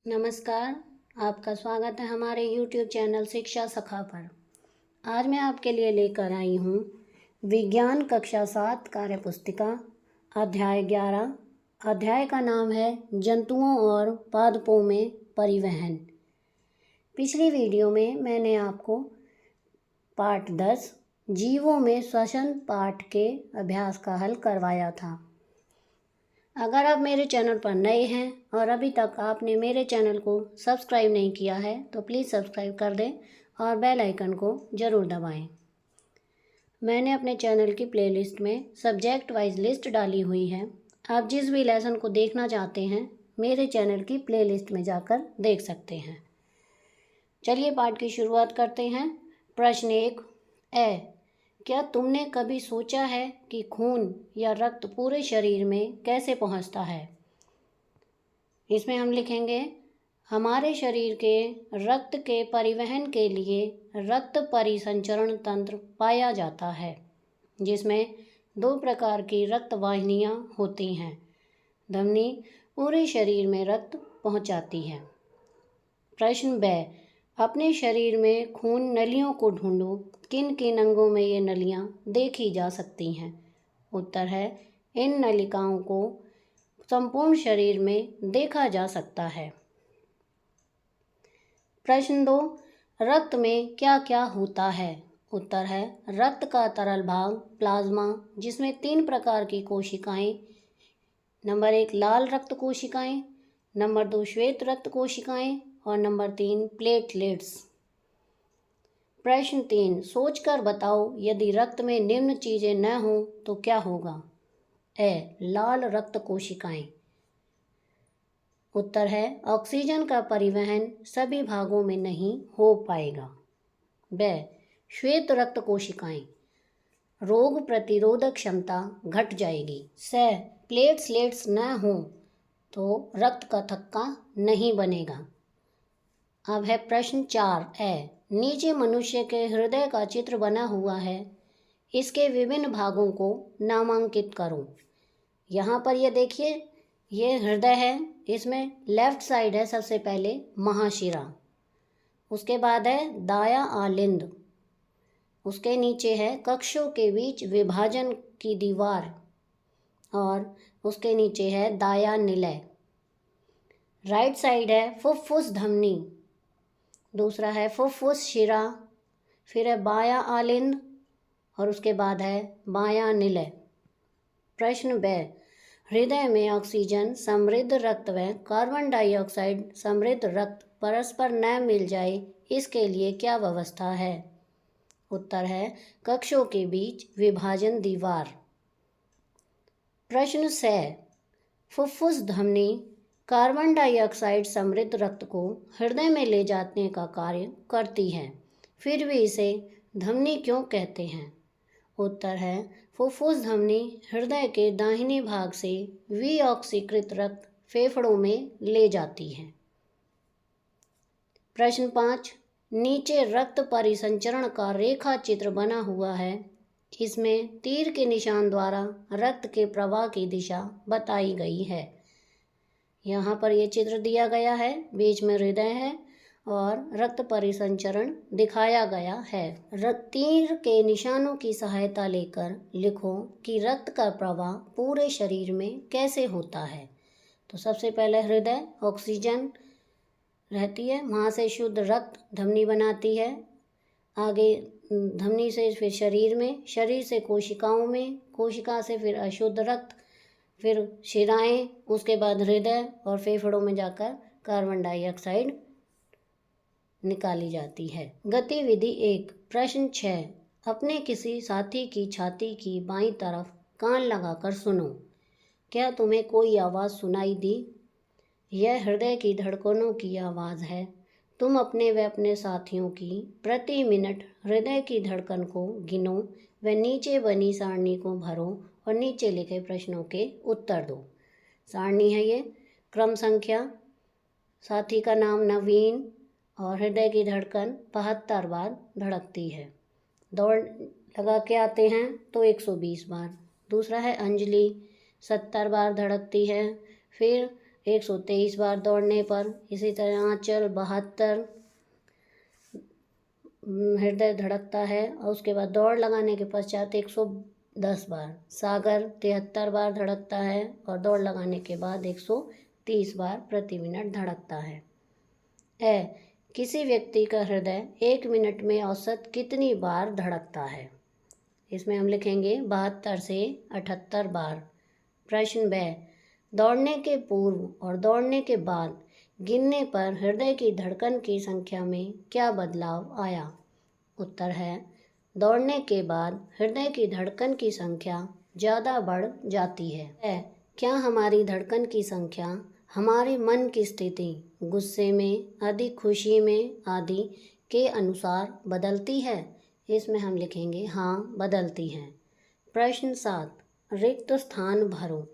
नमस्कार। आपका स्वागत है हमारे YouTube चैनल शिक्षा सखा पर। आज मैं आपके लिए लेकर आई हूँ विज्ञान कक्षा 7 कार्य पुस्तिका अध्याय 11। अध्याय का नाम है जंतुओं और पादपों में परिवहन। पिछली वीडियो में मैंने आपको पाठ 10 जीवों में श्वसन पाठ के अभ्यास का हल करवाया था। अगर आप मेरे चैनल पर नए हैं और अभी तक आपने मेरे चैनल को सब्सक्राइब नहीं किया है तो प्लीज़ सब्सक्राइब कर दें और बेल आइकन को ज़रूर दबाएं। मैंने अपने चैनल की प्लेलिस्ट में सब्जेक्ट वाइज लिस्ट डाली हुई है। आप जिस भी लेसन को देखना चाहते हैं मेरे चैनल की प्लेलिस्ट में जाकर देख सकते हैं। चलिए पाठ की शुरुआत करते हैं। प्रश्न 1 क्या तुमने कभी सोचा है कि खून या रक्त पूरे शरीर में कैसे पहुंचता है? इसमें हम लिखेंगे हमारे शरीर के रक्त के परिवहन के लिए रक्त परिसंचरण तंत्र पाया जाता है, जिसमें 2 प्रकार की रक्त वाहिनियाँ होती हैं। धमनी पूरे शरीर में रक्त पहुंचाती है। प्रश्न 2 अपने शरीर में खून नलियों को ढूंढो। किन किन अंगों में ये नलियाँ देखी जा सकती हैं? उत्तर है इन नलिकाओं को संपूर्ण शरीर में देखा जा सकता है। प्रश्न 2 रक्त में क्या क्या होता है? उत्तर है रक्त का तरल भाग प्लाज्मा, जिसमें 3 प्रकार की कोशिकाएं, नंबर 1 लाल रक्त कोशिकाएं, नंबर 2 श्वेत रक्त कोशिकाएं और नंबर 3 प्लेटलेट्स। प्रश्न 3 सोचकर बताओ यदि रक्त में निम्न चीज़ें न हों तो क्या होगा? लाल रक्त कोशिकाएं। उत्तर है ऑक्सीजन का परिवहन सभी भागों में नहीं हो पाएगा। श्वेत रक्त कोशिकाएं रोग प्रतिरोधक क्षमता घट जाएगी। प्लेटलेट्स न हों तो रक्त का थक्का नहीं बनेगा। अब है प्रश्न 4 नीचे मनुष्य के हृदय का चित्र बना हुआ है। इसके विभिन्न भागों को नामांकित करो। यहाँ पर ये देखिए, ये हृदय है। इसमें लेफ्ट साइड है सबसे पहले महाशिरा, उसके बाद है दाया आलिंद, उसके नीचे है कक्षों के बीच विभाजन की दीवार और उसके नीचे है दाया निलय। राइट साइड है फुफ्फुस धमनी, दूसरा है फुफ्फुस शिरा, फिर है बायां आलिंद और उसके बाद है बायां निलय। प्रश्न 2 हृदय में ऑक्सीजन समृद्ध रक्त व कार्बन डाइऑक्साइड समृद्ध रक्त परस्पर न मिल जाए, इसके लिए क्या व्यवस्था है? उत्तर है कक्षों के बीच विभाजन दीवार। प्रश्न 6 फुफ्फुस धमनी कार्बन डाइऑक्साइड समृद्ध रक्त को हृदय में ले जाने का कार्य करती है, फिर भी इसे धमनी क्यों कहते हैं? उत्तर है फुफ्फुस धमनी हृदय के दाहिने भाग से विऑक्सीकृत रक्त फेफड़ों में ले जाती है। प्रश्न 5 नीचे रक्त परिसंचरण का रेखा चित्र बना हुआ है। इसमें तीर के निशान द्वारा रक्त के प्रवाह की दिशा बताई गई है। यहाँ पर ये चित्र दिया गया है, बीच में हृदय है और रक्त परिसंचरण दिखाया गया है। तीर के निशानों की सहायता लेकर लिखो कि रक्त का प्रवाह पूरे शरीर में कैसे होता है। तो सबसे पहले हृदय, ऑक्सीजन रहती है, वहाँ से शुद्ध रक्त धमनी बनाती है, आगे धमनी से फिर शरीर में, शरीर से कोशिकाओं में, कोशिका से फिर अशुद्ध रक्त, फिर शिराएं, उसके बाद हृदय और फेफड़ों में जाकर कार्बन डाइऑक्साइड निकाली जाती है। गतिविधि 1 प्रश्न 6 अपने किसी साथी की छाती की बाईं तरफ कान लगाकर सुनो। क्या तुम्हें कोई आवाज़ सुनाई दी? यह हृदय की धड़कनों की आवाज़ है। तुम अपने व अपने साथियों की प्रति मिनट हृदय की धड़कन को गिनो व नीचे बनी सारणी को भरो और नीचे लिखे प्रश्नों के उत्तर दो। सारणी है ये, क्रम संख्या, साथी का नाम नवीन और हृदय की धड़कन 72 बार धड़कती है। दौड़ लगा के आते हैं तो 120 बार। दूसरा है अंजलि, 70 बार धड़कती है। फिर 123 बार दौड़ने पर। इसी तरह आंचल 72 हृदय धड़कता है और उसके बाद दौड़ लगाने के पश्चात 110 बार। सागर 73 बार धड़कता है और दौड़ लगाने के बाद 130 बार प्रति मिनट धड़कता है। किसी व्यक्ति का हृदय 1 मिनट में औसत कितनी बार धड़कता है? इसमें हम लिखेंगे 72 से 78 बार। प्रश्न ब, दौड़ने के पूर्व और दौड़ने के बाद गिनने पर हृदय की धड़कन की संख्या में क्या बदलाव आया? उत्तर है, दौड़ने के बाद हृदय की धड़कन की संख्या ज़्यादा बढ़ जाती है। क्या हमारी धड़कन की संख्या हमारे मन की स्थिति, गुस्से में, अधिक खुशी में आदि के अनुसार बदलती है? इसमें हम लिखेंगे हाँ, बदलती है। प्रश्न 7, रिक्त स्थान भरो।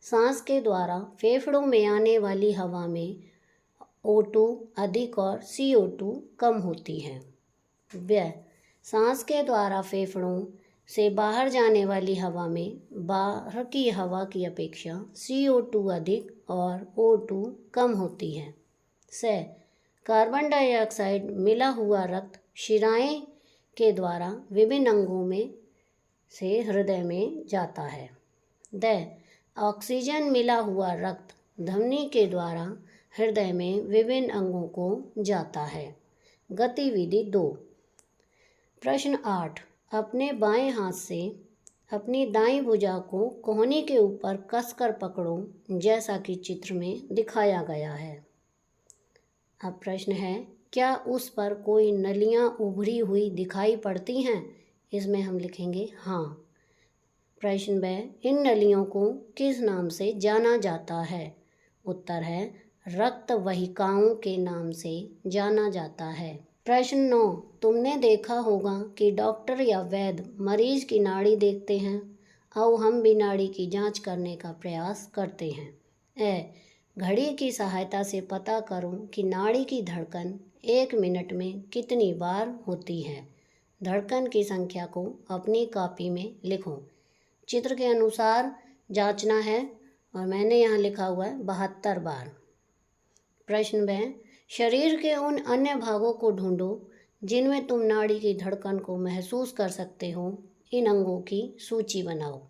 सांस के द्वारा फेफड़ों में आने वाली हवा में O2 अधिक और CO2 कम होती है। सांस के द्वारा फेफड़ों से बाहर जाने वाली हवा में बाहर की हवा की अपेक्षा CO2 अधिक और O2 कम होती है। कार्बन डाइऑक्साइड मिला हुआ रक्त शिराएं के द्वारा विभिन्न अंगों में से हृदय में जाता है। ऑक्सीजन मिला हुआ रक्त धमनी के द्वारा हृदय में विभिन्न अंगों को जाता है। गतिविधि 2। प्रश्न 8, अपने बाएं हाथ से अपनी दाईं भुजा को कोहनी के ऊपर कसकर पकड़ो जैसा कि चित्र में दिखाया गया है। अब प्रश्न है, क्या उस पर कोई नलियां उभरी हुई दिखाई पड़ती हैं? इसमें हम लिखेंगे हाँ। प्रश्न ब, इन नलियों को किस नाम से जाना जाता है? उत्तर है, रक्त वाहिकाओं के नाम से जाना जाता है। प्रश्न 9, तुमने देखा होगा कि डॉक्टर या वैद्य मरीज की नाड़ी देखते हैं। आओ हम भी नाड़ी की जांच करने का प्रयास करते हैं। घड़ी की सहायता से पता करो कि नाड़ी की धड़कन 1 मिनट में कितनी बार होती है। धड़कन की संख्या को अपनी कॉपी में लिखो। चित्र के अनुसार जांचना है और मैंने यहाँ लिखा हुआ है 72 बार। प्रश्न ब, शरीर के उन अन्य भागों को ढूंढो जिनमें तुम नाड़ी की धड़कन को महसूस कर सकते हो। इन अंगों की सूची बनाओ।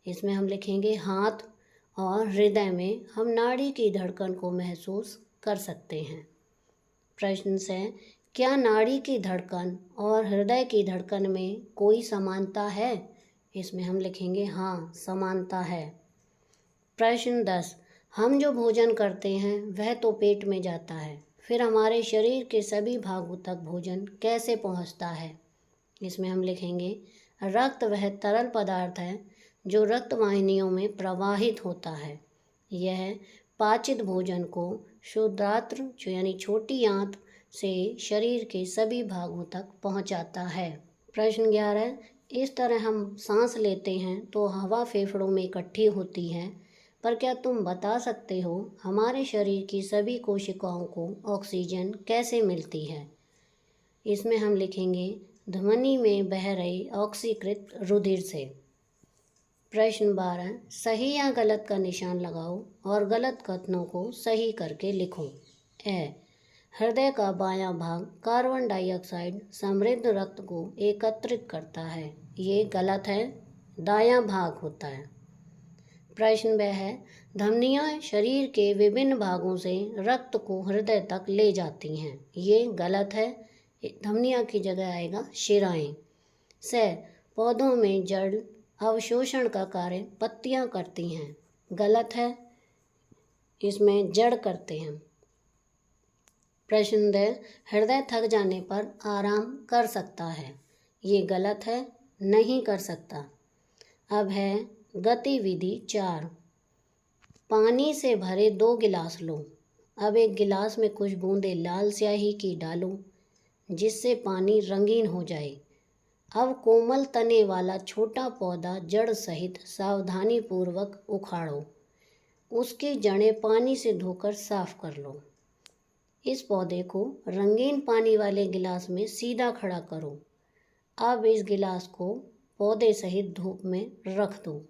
इसमें हम लिखेंगे हाथ और हृदय में हम नाड़ी की धड़कन को महसूस कर सकते हैं। प्रश्न से, क्या नाड़ी की धड़कन और हृदय की धड़कन में कोई समानता है? इसमें हम लिखेंगे हाँ, समानता है। प्रश्न 10, हम जो भोजन करते हैं वह तो पेट में जाता है, फिर हमारे शरीर के सभी भागों तक भोजन कैसे पहुंचता है? इसमें हम लिखेंगे रक्त वह तरल पदार्थ है जो रक्त वाहिनियों में प्रवाहित होता है। यह पाचित भोजन को क्षुद्रांत्र यानी छोटी आंत से शरीर के सभी भागों तक पहुंचाता है। प्रश्न 11, इस तरह हम सांस लेते हैं तो हवा फेफड़ों में इकट्ठी होती है, पर क्या तुम बता सकते हो हमारे शरीर की सभी कोशिकाओं को ऑक्सीजन कैसे मिलती है? इसमें हम लिखेंगे धमनी में बह रही ऑक्सीकृत रुधिर से। प्रश्न 12, सही या गलत का निशान लगाओ और गलत कथनों को सही करके लिखो। हृदय का बायां भाग कार्बन डाइऑक्साइड समृद्ध रक्त को एकत्रित करता है। ये गलत है, दायां भाग होता है। प्रश्न 2 है, धमनियां शरीर के विभिन्न भागों से रक्त को हृदय तक ले जाती हैं। ये गलत है, धमनियां की जगह आएगा शिराएं। पौधों में जड़ अवशोषण का कार्य पत्तियां करती हैं। गलत है, इसमें जड़ करते हैं। प्रश्न 2, हृदय थक जाने पर आराम कर सकता है। ये गलत है, नहीं कर सकता। अब है गतिविधि 4, पानी से भरे 2 गिलास लो। अब एक गिलास में कुछ बूंदें लाल स्याही की डालो जिससे पानी रंगीन हो जाए। अब कोमल तने वाला छोटा पौधा जड़ सहित सावधानी पूर्वक उखाड़ो। उसकी जड़ें पानी से धोकर साफ कर लो। इस पौधे को रंगीन पानी वाले गिलास में सीधा खड़ा करो। अब इस गिलास को पौधे सहित धूप में रख दो।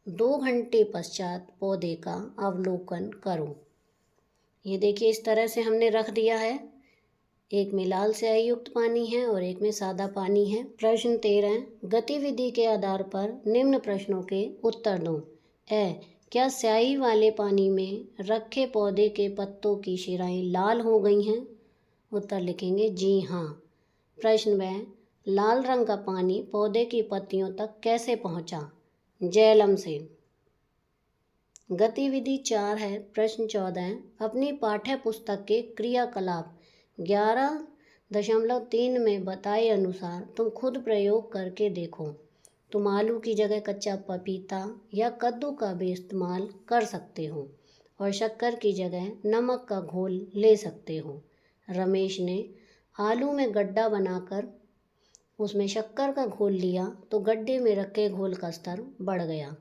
2 घंटे पश्चात पौधे का अवलोकन करो। ये देखिए इस तरह से हमने रख दिया है। एक में लाल स्याही युक्त पानी है और एक में सादा पानी है। प्रश्न 13, गतिविधि के आधार पर निम्न प्रश्नों के उत्तर दो। क्या स्याही वाले पानी में रखे पौधे के पत्तों की शिराएं लाल हो गई हैं? उत्तर लिखेंगे जी हाँ। प्रश्न ब, लाल रंग का पानी पौधे की पत्तियों तक कैसे पहुंचा? जैलम से। गतिविधि 4 है। प्रश्न 14, अपनी पाठ्य पुस्तक के क्रियाकलाप 11.3 में बताए अनुसार तुम खुद प्रयोग करके देखो। तुम आलू की जगह कच्चा पपीता या कद्दू का भी इस्तेमाल कर सकते हो और शक्कर की जगह नमक का घोल ले सकते हो। रमेश ने आलू में गड्ढा बनाकर उसमें शक्कर का घोल लिया तो गड्ढे में रखे घोल का स्तर बढ़ गया।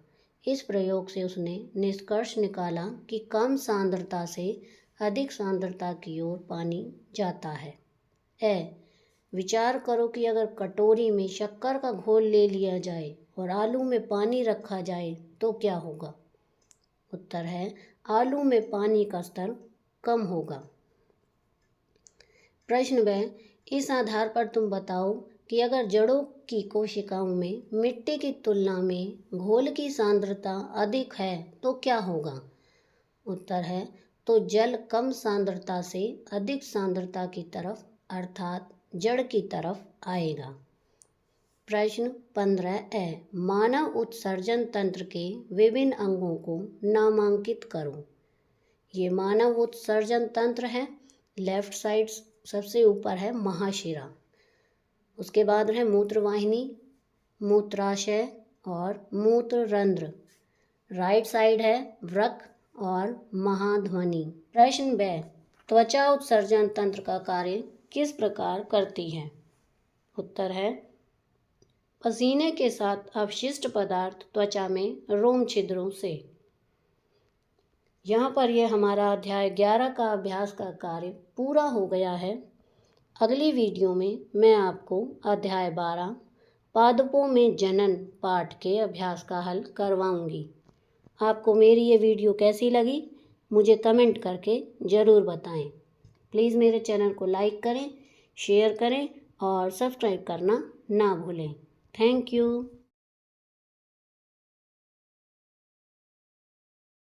इस प्रयोग से उसने निष्कर्ष निकाला कि कम सांद्रता से अधिक सांद्रता की ओर पानी जाता है। विचार करो कि अगर कटोरी में शक्कर का घोल ले लिया जाए और आलू में पानी रखा जाए तो क्या होगा? उत्तर है आलू में पानी का स्तर कम होगा। प्रश्न ब, इस आधार पर तुम बताओ कि अगर जड़ों की कोशिकाओं में मिट्टी की तुलना में घोल की सांद्रता अधिक है तो क्या होगा? उत्तर है तो जल कम सांद्रता से अधिक सांद्रता की तरफ अर्थात जड़ की तरफ आएगा। प्रश्न 15 मानव उत्सर्जन तंत्र के विभिन्न अंगों को नामांकित करो। ये मानव उत्सर्जन तंत्र है। लेफ्ट साइड सबसे ऊपर है महाशिरा, उसके बाद है मूत्रवाहिनी, मूत्राशय और मूत्ररंध्र। राइट साइड है वृक्क और महाध्वनि। प्रश्न ब, त्वचा उत्सर्जन तंत्र का कार्य किस प्रकार करती है? उत्तर है पसीने के साथ अपशिष्ट पदार्थ त्वचा में रोम छिद्रों से। यहाँ पर यह हमारा अध्याय 11 का अभ्यास का कार्य पूरा हो गया है। अगली वीडियो में मैं आपको अध्याय 12 पादपों में जनन पाठ के अभ्यास का हल करवाऊंगी। आपको मेरी ये वीडियो कैसी लगी मुझे कमेंट करके ज़रूर बताएं। प्लीज़ मेरे चैनल को लाइक करें, शेयर करें और सब्सक्राइब करना ना भूलें। Thank you.